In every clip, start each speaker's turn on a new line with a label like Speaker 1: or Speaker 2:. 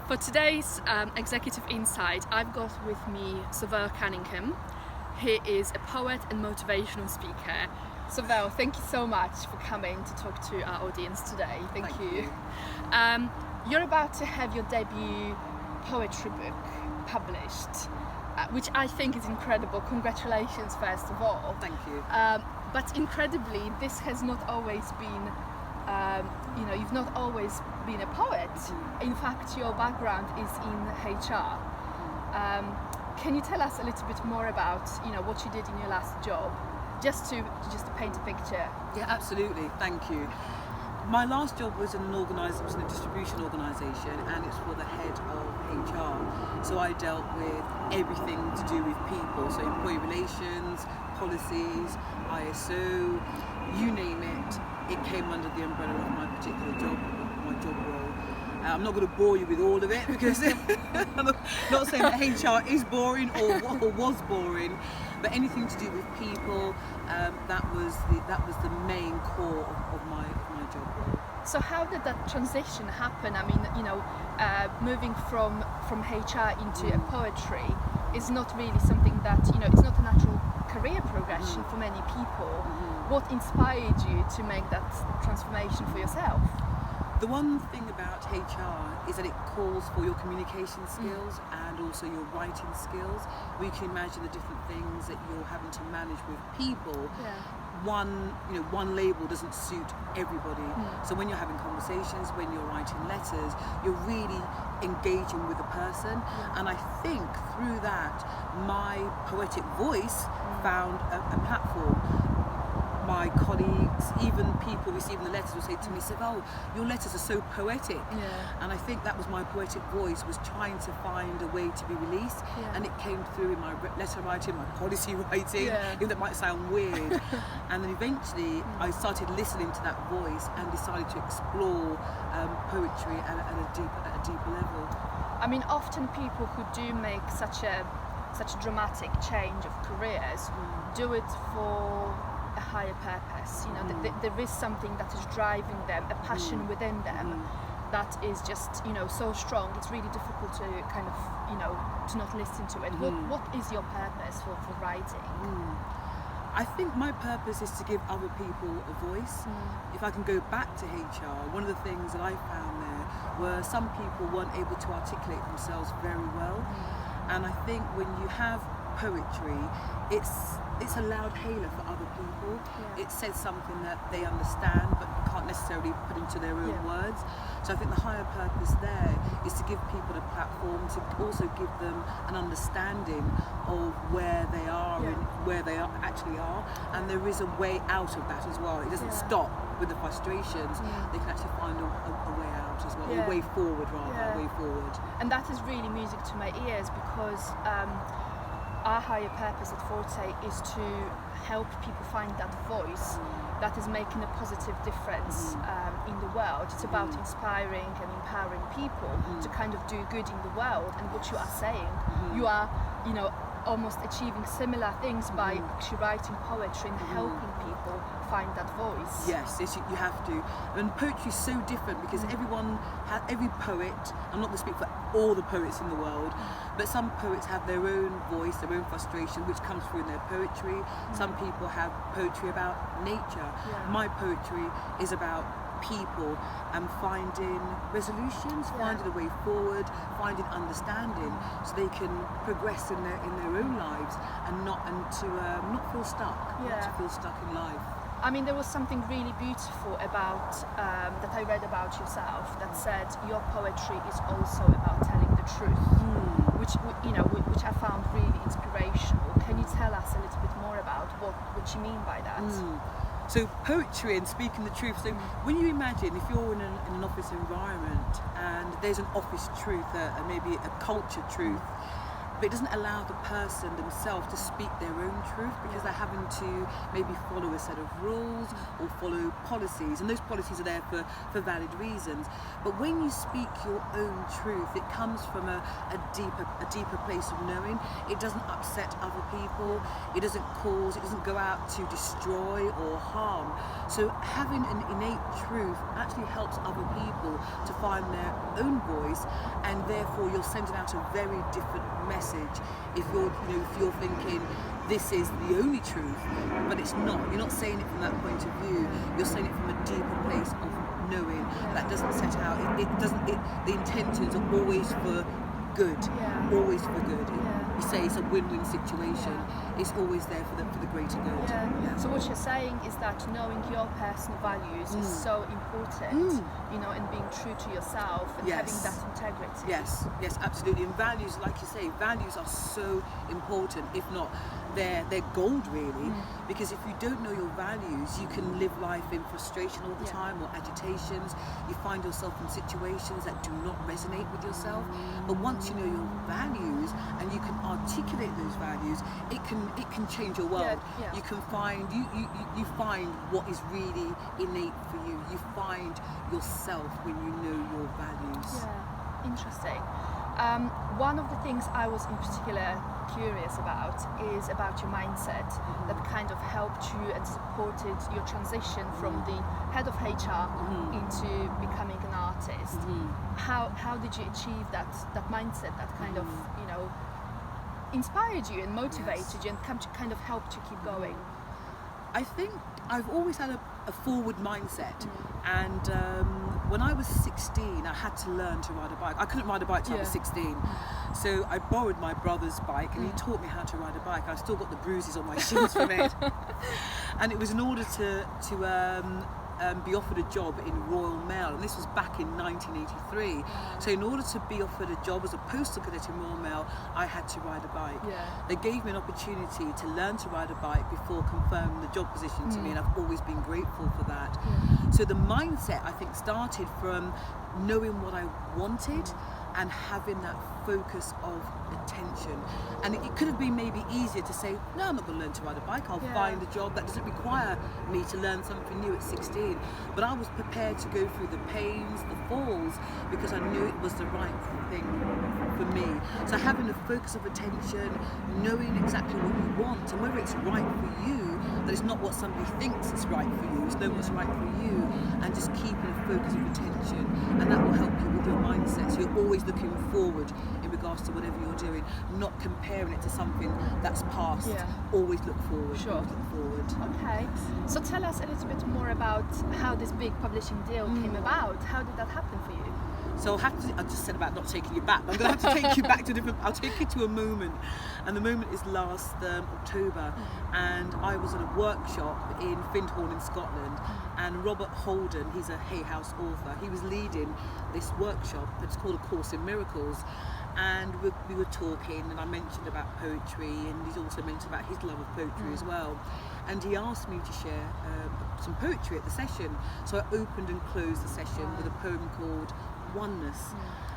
Speaker 1: For today's Executive Insight, I've got with me Sovel Cunningham. He is a poet and motivational speaker. Sovel, thank you so much for coming to talk to our audience today. Thank you. You're about to have your debut poetry book published, which I think is incredible. Congratulations, first of all.
Speaker 2: Thank you.
Speaker 1: But incredibly, this has not always been you've not always been a poet. In fact, your background is in HR. Can you tell us a little bit more about what you did in your last job, just to paint a picture?
Speaker 2: Yeah, absolutely. Thank you. My last job was in a distribution organisation, and it's for the head of HR. So I dealt with everything to do with people, so employee relations, policies, ISO, you name it. It came under the umbrella of my particular job, my job role. I'm not going to bore you with all of it because I'm not saying that HR is boring or was boring, but anything to do with people, that was the main core of my job role.
Speaker 1: So how did that transition happen? I mean, moving from HR into a poetry is not really something that it's not a natural career progression for many people. What inspired you to make that transformation for yourself?
Speaker 2: The one thing about HR is that it calls for your communication skills and also your writing skills. We can imagine the different things that you're having to manage with people.
Speaker 1: Yeah.
Speaker 2: One label doesn't suit everybody. So when you're having conversations, when you're writing letters, you're really engaging with the person. And I think through that, my poetic voice found a platform. My colleagues, even people receiving the letters, will say to me, "Oh, your letters are so poetic." And I think that was my poetic voice, was trying to find a way to be released, and it came through in my letter writing, my policy writing. Even that might sound weird. And then eventually I started listening to that voice and decided to explore poetry at a deeper level.
Speaker 1: I mean, often people who do make such a dramatic change of careers do it for a higher purpose. There is something that is driving them, a passion within them that is just so strong. It's really difficult to kind of to not listen to it. What is your purpose for writing?
Speaker 2: I think my purpose is to give other people a voice. If I can go back to HR, one of the things that I found there were some people weren't able to articulate themselves very well, and I think when you have poetry, it's a loud hailer for other people. It says something that they understand but can't necessarily put into their own words. So I think the higher purpose there is to give people a platform, to also give them an understanding of where they are and where they actually are, and there is a way out of that as well. It doesn't stop with the frustrations. They can actually find a way out as well, a way forward rather, a way forward. And
Speaker 1: that is really music to my ears, because our higher purpose at Forte is to help people find that voice that is making a positive difference in the world. It's about inspiring and empowering people to kind of do good in the world. And what you are saying, you are, almost achieving similar things by actually writing poetry and helping people find that voice.
Speaker 2: Yes, you have to. And poetry is so different because every poet, I'm not going to speak for all the poets in the world, but some poets have their own voice, their own frustration, which comes through in their poetry. Some people have poetry about nature. My poetry is about people and finding resolutions, finding a way forward, finding understanding, so they can progress in their own lives and not feel stuck, not to feel stuck in life.
Speaker 1: I mean, there was something really beautiful about that I read about yourself that said your poetry is also about telling the truth, which I found really inspirational. Can you tell us a little bit more about what you mean by that?
Speaker 2: So poetry and speaking the truth. So when you imagine if you're in an office environment and there's an office truth, maybe a culture truth, but it doesn't allow the person themselves to speak their own truth, because they're having to maybe follow a set of rules or follow policies, and those policies are there for valid reasons. But when you speak your own truth, it comes from a deeper place of knowing. It doesn't upset other people, it doesn't go out to destroy or harm. So having an innate truth actually helps other people to find their own voice, and therefore you're sending out a very different message if you're thinking this is the only truth, but it's not. You're not saying it from that point of view. You're saying it from a deeper place of knowing that doesn't set out. The intentions are always for good, always for good. You say it's a win-win situation. It's always there for the greater good.
Speaker 1: So what you're saying is that knowing your personal values is so important, and being true to yourself and having that integrity.
Speaker 2: Yes, absolutely. And values, like you say, values are so important. If not, they're gold, really. Because if you don't know your values, you can live life in frustration all the time, or agitations. You find yourself in situations that do not resonate with yourself. But once you know your values and you can articulate those values, it can change your world. You can find you find what is really innate for you. You find yourself when you know your values.
Speaker 1: Interesting. One of the things I was in particular curious about is about your mindset that kind of helped you and supported your transition from the head of HR into becoming an artist. How did you achieve that mindset that kind of inspired you and motivated you and kind of helped you keep going?
Speaker 2: I think I've always had a forward mindset, and when I was 16 I had to learn to ride a bike. I couldn't ride a bike till I was 16, so I borrowed my brother's bike and he taught me how to ride a bike. I still got the bruises on my shins from it. And it was in order to be offered a job in Royal Mail, and this was back in 1983. So in order to be offered a job as a postal cadet in Royal Mail, I had to ride a bike. They gave me an opportunity to learn to ride a bike before confirming the job position to me, and I've always been grateful for that. So the mindset, I think, started from knowing what I wanted and having that focus of attention. And it could have been maybe easier to say, no, I'm not going to learn to ride a bike, I'll find a job that doesn't require me to learn something new at 16. But I was prepared to go through the pains, the falls, because I knew it was the right thing for me. So having a focus of attention, knowing exactly what you want and whether it's right for you, that it's not what somebody thinks is right for you, it's knowing what's right for you, and just keeping a focus of attention, and that will help you with your mindset. So you're always looking forward in regards to whatever you're doing, not comparing it to something that's past. Always look forward. Always look forward.
Speaker 1: Okay, so tell us a little bit more about how this big publishing deal came about. How did that happen for you?
Speaker 2: So I just said about not taking you back, but I'm going to have to take you back to I'll take you to a moment, and the moment is last October, and I was at a workshop in Findhorn in Scotland, and Robert Holden, he's a Hay House author, he was leading this workshop. It's called A Course in Miracles, and we were talking, and I mentioned about poetry, and he's also mentioned about his love of poetry as well, and he asked me to share some poetry at the session. So I opened and closed the session with a poem called Oneness.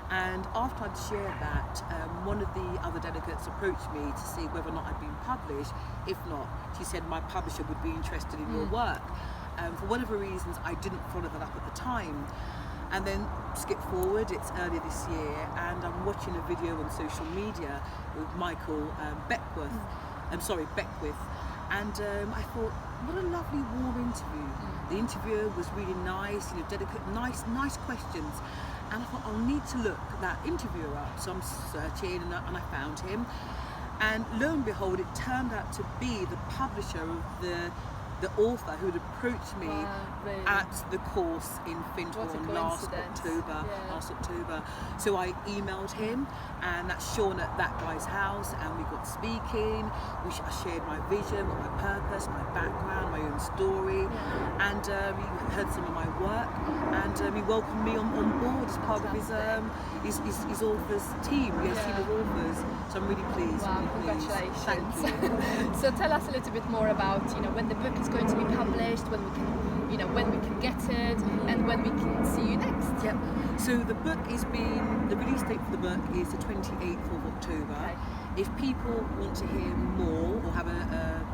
Speaker 2: And after I'd shared that, one of the other delegates approached me to see whether or not I'd been published. If not, she said my publisher would be interested in your work. For whatever reasons, I didn't follow that up at the time. And then skip forward, it's earlier this year, and I'm watching a video on social media with Michael Beckwith. And I thought, what a lovely, warm interview. The interviewer was really nice, delicate, nice questions. And I thought, I'll need to look that interviewer up. So I'm searching, and I found him. And lo and behold, it turned out to be the publisher of the author who had approached me at the course in Findhorn last October. So I emailed him, and that's Sean at that guy's house, and we got speaking. I shared my vision, my purpose, my background, my own story, and he heard some of my work, and he welcomed me on board as part of his authors team. He has a team of authors, so I'm really pleased.
Speaker 1: Wow,
Speaker 2: really
Speaker 1: congratulations.
Speaker 2: Pleased. Thank you.
Speaker 1: So tell us a little bit more about when the book is going to be published, when we can get it, and when we can see you next.
Speaker 2: So the release date for the book is the 28th of October. If people want to hear more or have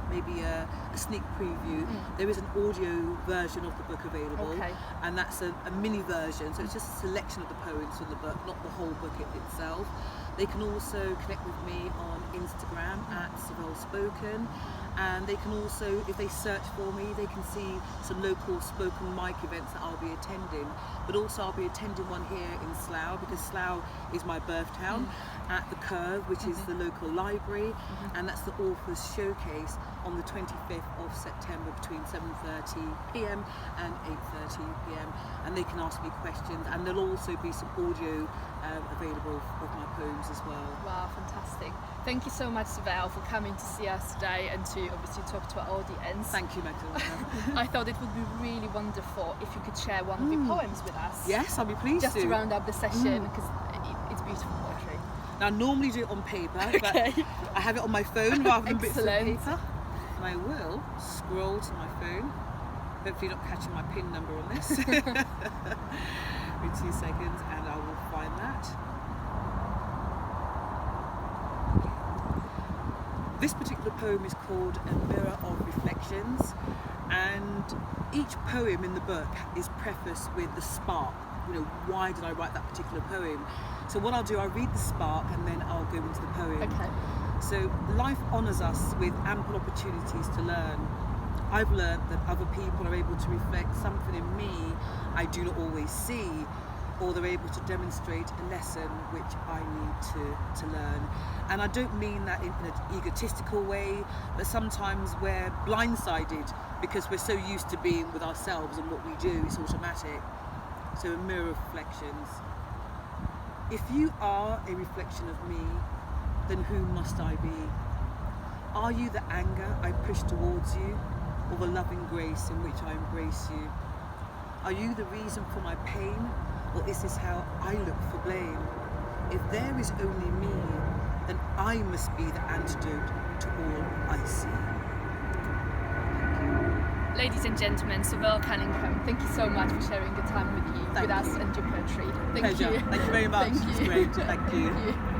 Speaker 2: maybe a sneak preview, there is an audio version of the book available, and that's a mini version, so it's just a selection of the poems from the book, not the whole book itself. They can also connect with me on Instagram at Sovel Spoken, and they can also, if they search for me, they can see some local spoken mic events that I'll be attending. But also I'll be attending one here in Slough, because Slough is my birth town, at the Curve, which is the local library, and that's the Authors Showcase on the 25th of September between 7:30 p.m. and 8:30 p.m. and they can ask me questions, and there'll also be some audio available of my poems as well.
Speaker 1: Wow, fantastic. Thank you so much, Sovel, for coming to see us today and to obviously talk to our audience.
Speaker 2: Thank you, Magdalena.
Speaker 1: I thought it would be really wonderful if you could share one of your poems with us.
Speaker 2: Yes, I'll be pleased
Speaker 1: just
Speaker 2: to
Speaker 1: round up the session, because it's beautiful poetry.
Speaker 2: Now, I normally do it on paper, but I have it on my phone rather than bits of paper. And I will scroll to my phone. Hopefully not catching my PIN number on this. Give me 2 seconds and I will find that. This particular poem is called A Mirror of Reflections, and each poem in the book is prefaced with the spark. You know, why did I write that particular poem? So what I'll do, I'll read the spark and then I'll go into the poem.
Speaker 1: Okay.
Speaker 2: So life honours us with ample opportunities to learn. I've learned that other people are able to reflect something in me I do not always see, or they're able to demonstrate a lesson which I need to learn. And I don't mean that in an egotistical way, but sometimes we're blindsided because we're so used to being with ourselves and what we do, it's automatic. So a mirror of reflections. If you are a reflection of me, then who must I be? Are you the anger I push towards you, or the loving grace in which I embrace you? Are you the reason for my pain, or is this how I look for blame? If there is only me, then I must be the antidote to all I see.
Speaker 1: Ladies and gentlemen, Sovel Cunningham, thank you so much for sharing your time with us and your poetry.
Speaker 2: Pleasure. Thank you very much.
Speaker 1: Thank you.
Speaker 2: It's great. Thank you.
Speaker 1: Thank you.